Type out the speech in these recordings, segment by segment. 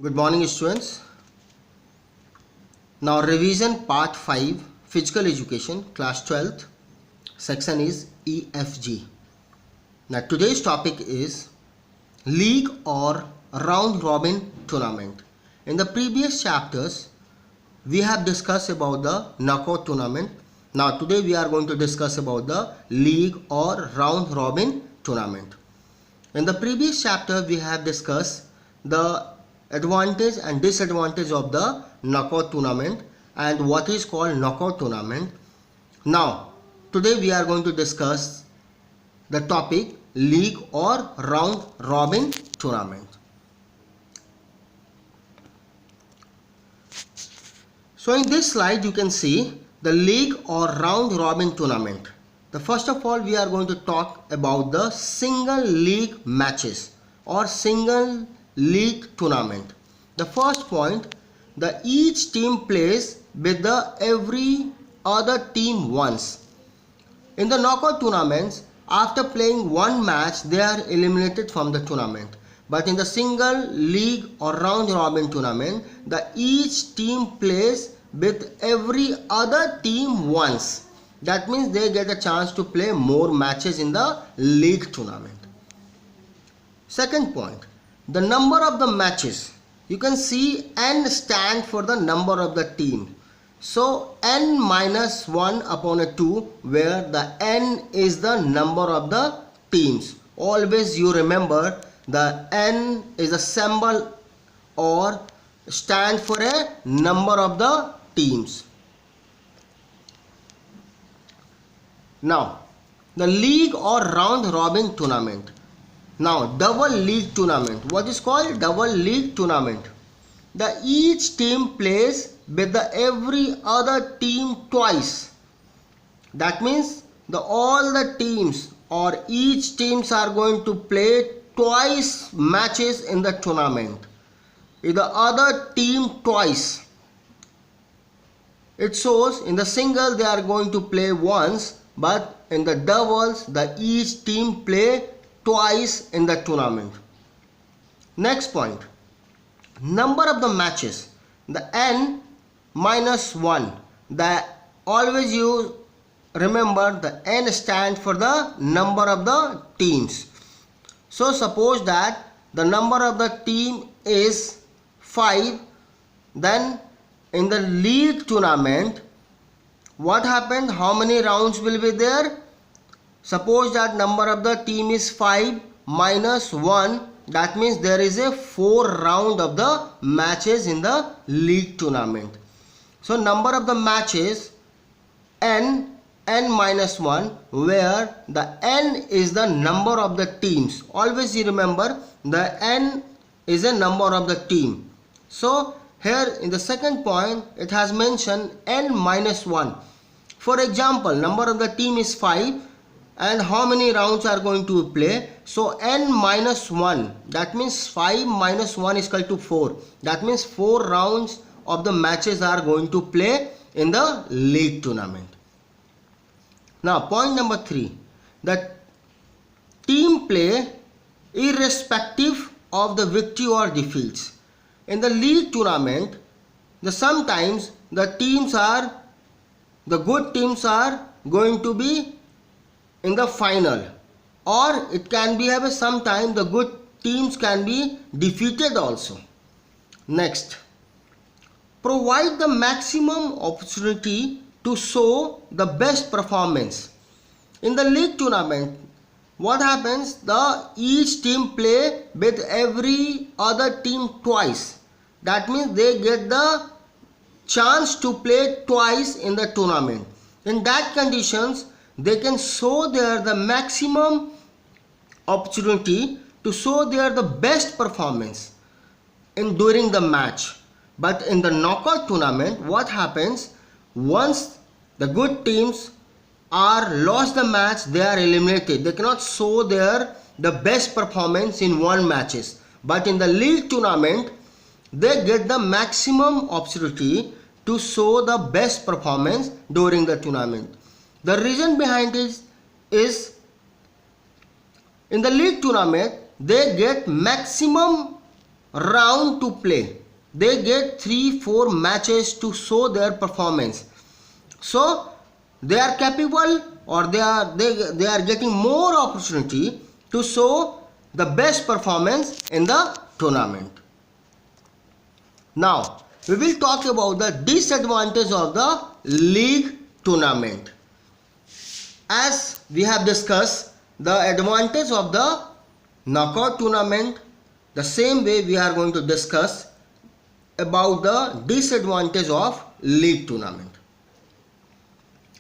Good morning students. Now revision part 5 physical education class 12th section is EFG. Now today's topic is league or round robin tournament. In the previous chapters we have discussed about the knockout tournament. Now today we are going to discuss about the league or round robin tournament. In the previous chapter we have discussed the advantage and disadvantage of the knockout tournament and what is called knockout tournament. Now today we are going to discuss the topic league or round robin tournament. So in this slide you can see the league or round robin tournament. The first of all we are going to talk about the single league matches or single league tournament. The first point, each team plays with the every other team once. In the knockout tournaments, after playing one match they are eliminated from the tournament. But in the single league or round robin tournament, each team plays with every other team once. That means they get a chance to play more matches in the league tournament. Second point, the number of the matches. You can see n stand for the number of the team. So n minus 1 upon a 2, where the n is the number of the teams. Always you remember the n is a symbol or stand for a number of the teams. Now the league or round robin tournament. Now double league tournament. What is called double league tournament? Each team plays with the every other team twice. That means all the teams or each teams are going to play twice matches in the tournament. With the other team twice. It shows in the single they are going to play once, but in the doubles each team play twice in the tournament. Next point, number of the matches. The n minus 1. Always you remember the n stand for the number of the teams. So suppose that the number of the team is 5, then in the league tournament what happened? How many rounds will be there? Suppose that number of the team is 5 minus 1. That means there is a 4 round of the matches in the league tournament. So number of the matches n minus 1, where the n is the number of the teams. Always you remember the n is a number of the team. So here in the second point it has mentioned n minus 1. For example, number of the team is 5 and how many rounds are going to play? So n minus 1, that means 5 minus 1 is equal to 4. That means 4 rounds of the matches are going to play in the league tournament. Now point number 3, the team play irrespective of the victory or defeats. In the league tournament, sometimes the good teams are going to be in the final, or it can be sometime the good teams can be defeated also. Next, provide the maximum opportunity to show the best performance. In the league tournament, what happens? Each team play with every other team twice. That means they get the chance to play twice in the tournament. In that conditions, they can show the maximum opportunity to show the best performance during the match. But in the knockout tournament, what happens? Once the good teams are lost the match, they are eliminated. They cannot show the best performance in one matches. But in the league tournament, they get the maximum opportunity to show the best performance during the tournament. The reason behind this is in the league tournament they get maximum round to play. They get 3-4 matches to show their performance. So they are capable, or they are getting more opportunity to show the best performance in the tournament. Now we will talk about the disadvantage of the league tournament. As we have discussed the advantage of the knockout tournament, the same way we are going to discuss about the disadvantage of league tournament.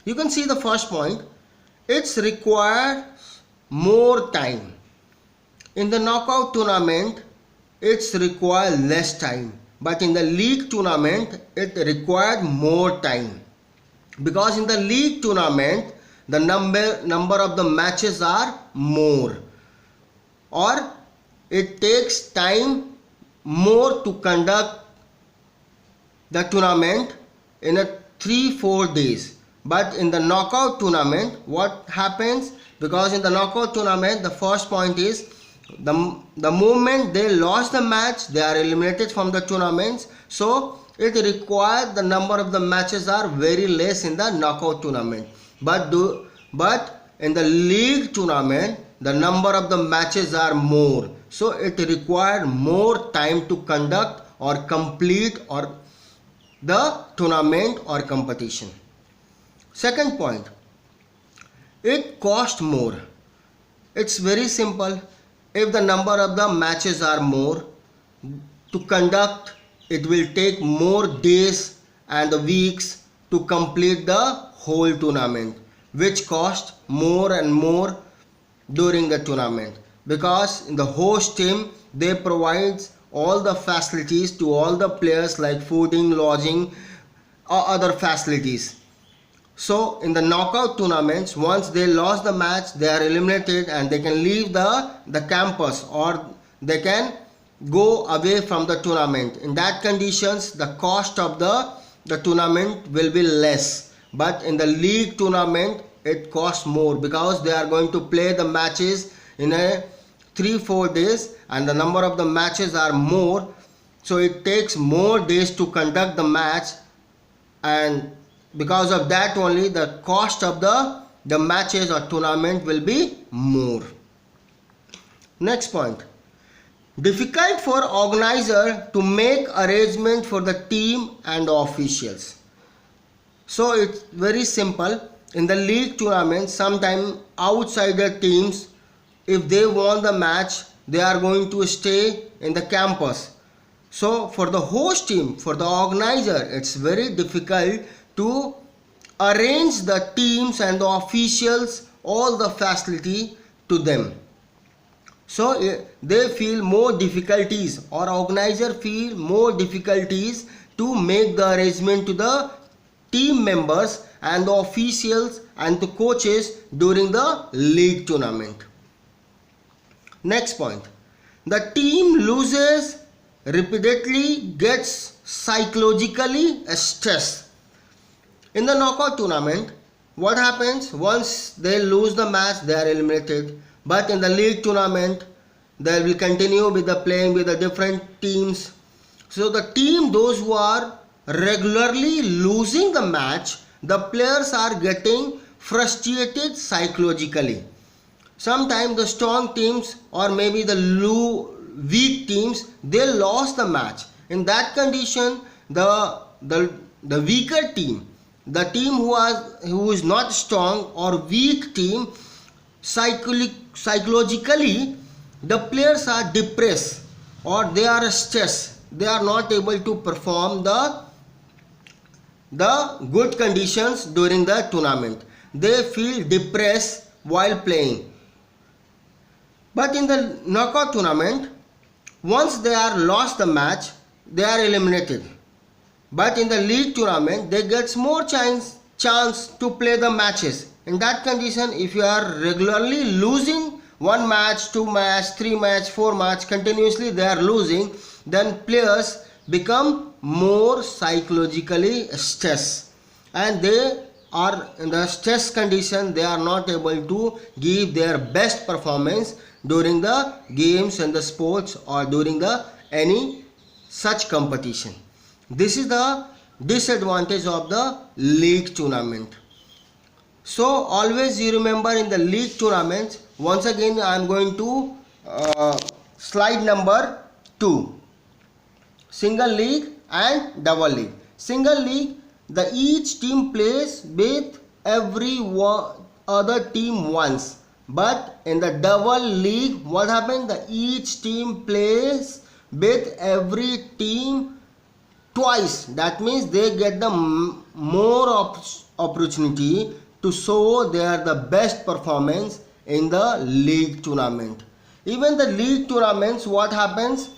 You can see the first point. It's required more time. In the knockout tournament, it's required less time, but in the league tournament it required more time, because in the league tournament the number of the matches are more, or it takes time more to conduct the tournament in a 3-4 days. But in the knockout tournament, what happens? Because in the knockout tournament, the first point is the moment they lost the match, they are eliminated from the tournaments. So it requires the number of the matches are very less in the knockout tournament. But in the league tournament, the number of the matches are more. So it required more time to conduct or complete or the tournament or competition. Second point, it cost more. It's very simple. If the number of the matches are more, to conduct it will take more days and weeks to complete the whole tournament, which cost more and more during the tournament, because in the host team they provide all the facilities to all the players like fooding, lodging or other facilities. So in the knockout tournaments, once they lost the match, they are eliminated and they can leave the campus, or they can go away from the tournament. In that conditions, the cost of the tournament will be less. But in the league tournament, it costs more, because they are going to play the matches in a 3-4 days and the number of the matches are more. So it takes more days to conduct the match, and because of that only the cost of the matches or tournament will be more. Next point, difficult for organizer to make arrangement for the team and officials. So it's very simple. In the league tournament, sometimes outsider teams, if they won the match, they are going to stay in the campus. So for the host team, for the organizer, it's very difficult to arrange the teams and the officials all the facility to them. So they feel more difficulties, or organizer feel more difficulties to make the arrangement to the team members and the officials and the coaches during the league tournament. Next point, the team loses repeatedly, gets psychologically stressed. In the knockout tournament, what happens? Once they lose the match, they are eliminated. But in the league tournament, they will continue with the playing with the different teams. So the team, those who are regularly losing the match, the players are getting frustrated psychologically. Sometimes the strong teams, or maybe the weak teams, they lost the match. In that condition, the weaker team, the team who is not strong or weak team, psychologically the players are depressed, or they are stressed. They are not able to perform the good conditions during the tournament. They feel depressed while playing. But in the knockout tournament, once they are lost the match, they are eliminated. But in the league tournament, they get more chance to play the matches. In that condition, if you are regularly losing 1 match, 2 match, 3 match, 4 match, continuously they are losing, then players become more psychologically stressed, and they are in the stress condition. They are not able to give their best performance during the games and the sports or during the any such competition. This is the disadvantage of the league tournament. So always you remember in the league tournaments, once again I am going to slide number 2, single league and double league. Single league, the each team plays with every other team once, but in the double league what happens, the each team plays with every team twice. That means they get the more opportunity to show their the best performance in the league tournament. Even the league tournaments, what happens,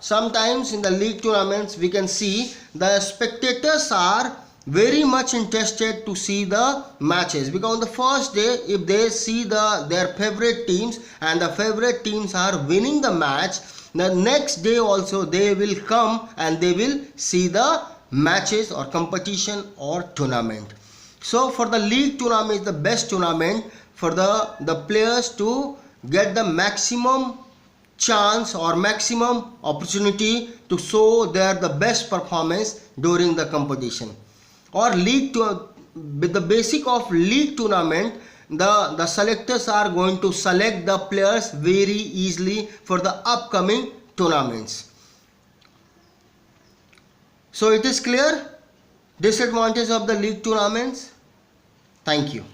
sometimes in the league tournaments we can see the spectators are very much interested to see the matches, because on the first day if they see their favorite teams and the favorite teams are winning the match, the next day also they will come and they will see the matches or competition or tournament. So for the league tournament is the best tournament for the players to get the maximum chance or maximum opportunity to show their the best performance during the competition. Or with the basic of league tournament, the selectors are going to select the players very easily for the upcoming tournaments. So it is clear disadvantage of the league tournaments. Thank you.